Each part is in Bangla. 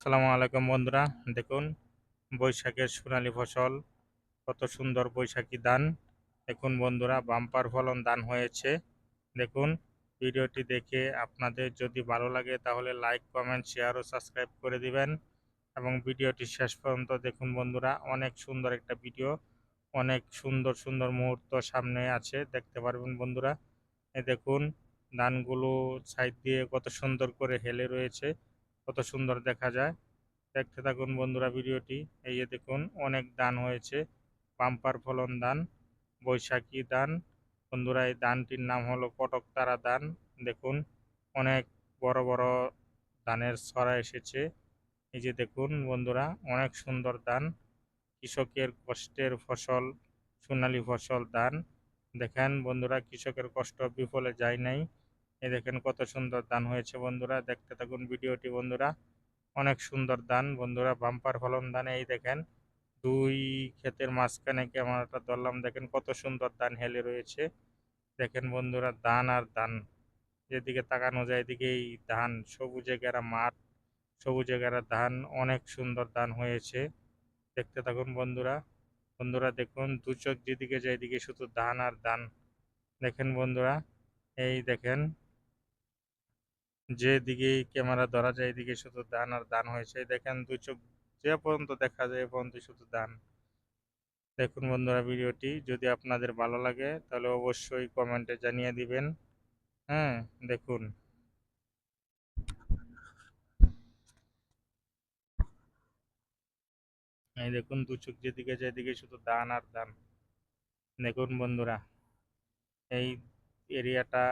আসসালামু আলাইকুম বন্ধুরা। দেখুন বৈশাখের সোনালী ফসল, কত সুন্দর বৈশাখী ধান। দেখুন বন্ধুরা, বাম্পার ফলন ধান হয়েছে। দেখুন, ভিডিওটি দেখে আপনাদের যদি ভালো লাগে তাহলে লাইক, কমেন্ট, শেয়ার ও সাবস্ক্রাইব করে দিবেন এবং ভিডিওটি শেষ পর্যন্ত দেখুন বন্ধুরা। অনেক সুন্দর একটা ভিডিও, অনেক সুন্দর সুন্দর মুহূর্ত সামনে আছে, দেখতে পারবেন বন্ধুরা। দেখুন ধানগুলো সাইড দিয়ে কত সুন্দর করে হেলে রয়েছে, কত সুন্দর দেখা যায়। দেখতে থাকুন বন্ধুরা ভিডিওটি। এই যে দেখুন, অনেক ধান হয়েছে, বাম্পার ফলন ধান, বৈশাখী ধান। বন্ধুরা, এই ধানটির নাম হলো কটকতারা ধান। দেখুন, অনেক বড় বড় ধানের ছড়া এসেছে। এই যে দেখুন বন্ধুরা, অনেক সুন্দর ধান, কৃষকের কষ্টের ফসল, সোনালী ফসল ধান। দেখেন বন্ধুরা, কৃষকের কষ্ট বিফলে যায় নাই। এই দেখেন কত সুন্দর ধান হয়েছে বন্ধুরা, দেখতে থাকুন ভিডিওটি বন্ধুরা। অনেক সুন্দর ধান বন্ধুরা, বাম্পার ফলন ধান। এই দেখেন, দুই ক্ষেতের মাঝখানে ক্যামেরাটা ধরলাম, দেখেন কত সুন্দর ধান হেলে রয়েছে। দেখেন বন্ধুরা, ধান আর ধান, যেদিকে তাকানো যায় এদিকেই ধান, সবুজে ঘেরা মাঠ, সবুজে ঘেরা ধান, অনেক সুন্দর ধান হয়েছে। দেখতে থাকুন বন্ধুরা। বন্ধুরা দেখুন, দু চোখ যেদিকে যায় এদিকে শুধু ধান আর ধান। দেখেন বন্ধুরা, এই দেখেন, যেদিকেই ক্যামেরা ধরা যায় এদিকে শুধু ধান আর ধান হয়েছে। এই দেখেন, দু চোখ যে পর্যন্ত দেখা যায় এ পর্যন্ত শুধু ধান। দেখুন বন্ধুরা, ভিডিওটি যদি আপনাদের ভালো লাগে তাহলে অবশ্যই কমেন্টে জানিয়ে দিবেন। হ্যাঁ, দেখুন, এই দেখুন, দু চোখ যেদিকে যায় এদিকে শুধু ধান আর ধান। দেখুন বন্ধুরা, এই এরিয়াটা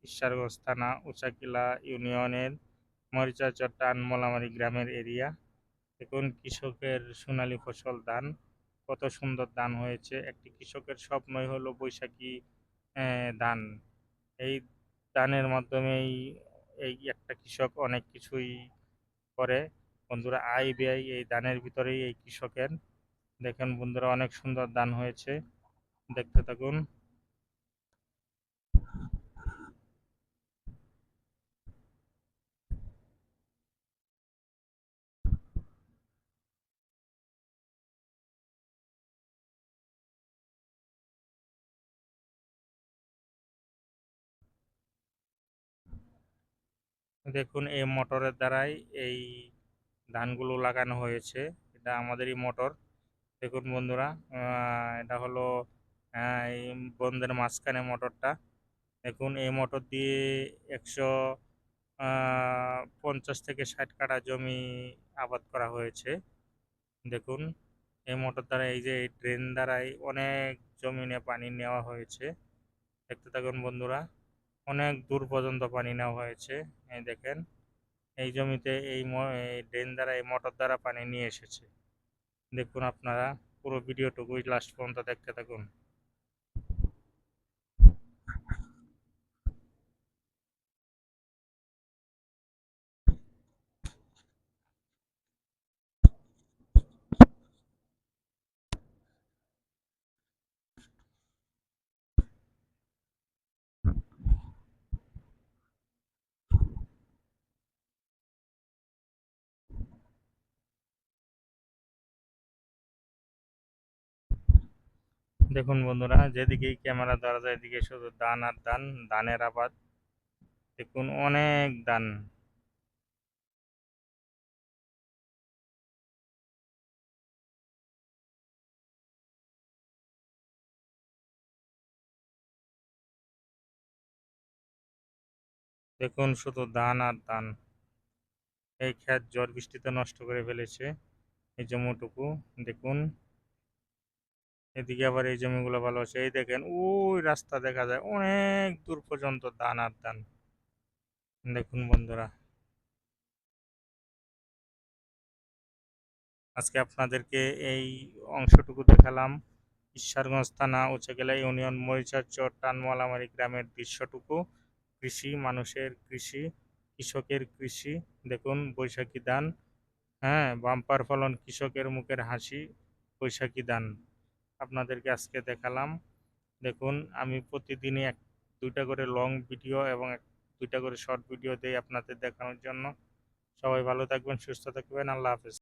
ঈশ্বরগঞ্জ থানা উচাকিলা ইউনিয়নের মরিচাচর টানমলামারি গ্রামের এরিয়া। দেখুন, কৃষকের সোনালী ফসল ধান, কত সুন্দর ধান হয়েছে। একটি কৃষকের স্বপ্নই হলো বৈশাখী ধান। এই ধানের মাধ্যমেই এই একটা কৃষক অনেক কিছুই করে বন্ধুরা, আয় ব্যয় এই ধানের ভিতরেই এই কৃষকের। দেখেন বন্ধুরা, অনেক সুন্দর ধান হয়েছে, দেখতে থাকুন। দেখুন, এই মোটরের দ্বারাই এই ধানগুলো লাগানো হয়েছে। এটা আমাদেরই মোটর। দেখুন বন্ধুরা, এটা হলো এই বন্ধের মাঝখানে মোটরটা। দেখুন, এই মোটর দিয়ে 150 থেকে 60 কাঠা জমি আবাদ করা হয়েছে। দেখুন, এই মোটর দ্বারা, এই যে এই ড্রেন দ্বারাই অনেক জমিনে পানি নেওয়া হয়েছে। দেখতে থাকুন বন্ধুরা, অনেক দূর পর্যন্ত পানি নেওয়া হয়েছে। এই দেখেন, এই জমিতে এই ড্রেন দ্বারা, এই মোটর দ্বারা পানি নিয়ে এসেছে। দেখুন আপনারা, পুরো ভিডিওটুকুই লাস্ট পর্যন্ত দেখতে থাকুন। দেখুন বন্ধুরা, যেদিকেই ক্যামেরা ধরা যায় এদিকে শুধু ধান আর ধান, ধানের আবাদ। দেখুন, অনেক ধান। দেখুন, শুধু ধান আর ধান। এই ক্ষেত ঝড় বৃষ্টিতে নষ্ট করে ফেলেছে এই জমিটুকু। দেখুন, এদিকে আবার এই জমিগুলো ভালো আছে। এই দেখেন, ওই রাস্তা দেখা যায় অনেক দূর পর্যন্ত ধান আর ধান। দেখুন বন্ধুরা, আজকে আপনাদেরকে এই অংশটুকু দেখালাম, ঈশ্বরগঞ্জ থানা উচ্চগেলা ইউনিয়ন মরিচাচর টানমালামারি গ্রামের দৃশ্যটুকু। কৃষি, মানুষের কৃষি, কৃষকের কৃষি। দেখুন, বৈশাখী ধান। হ্যাঁ, বাম্পার ফলন, কৃষকের মুখের হাসি, বৈশাখী ধান আপনাদেরকে আজকে দেখালাম। দেখুন, আমি প্রতিদিনই দুইটা করে লং ভিডিও এবং দুইটা করে শর্ট ভিডিও দেই আপনাদের দেখানোর জন্য। সবাই ভালো থাকবেন, সুস্থ থাকবেন। আল্লাহ হাফেজ।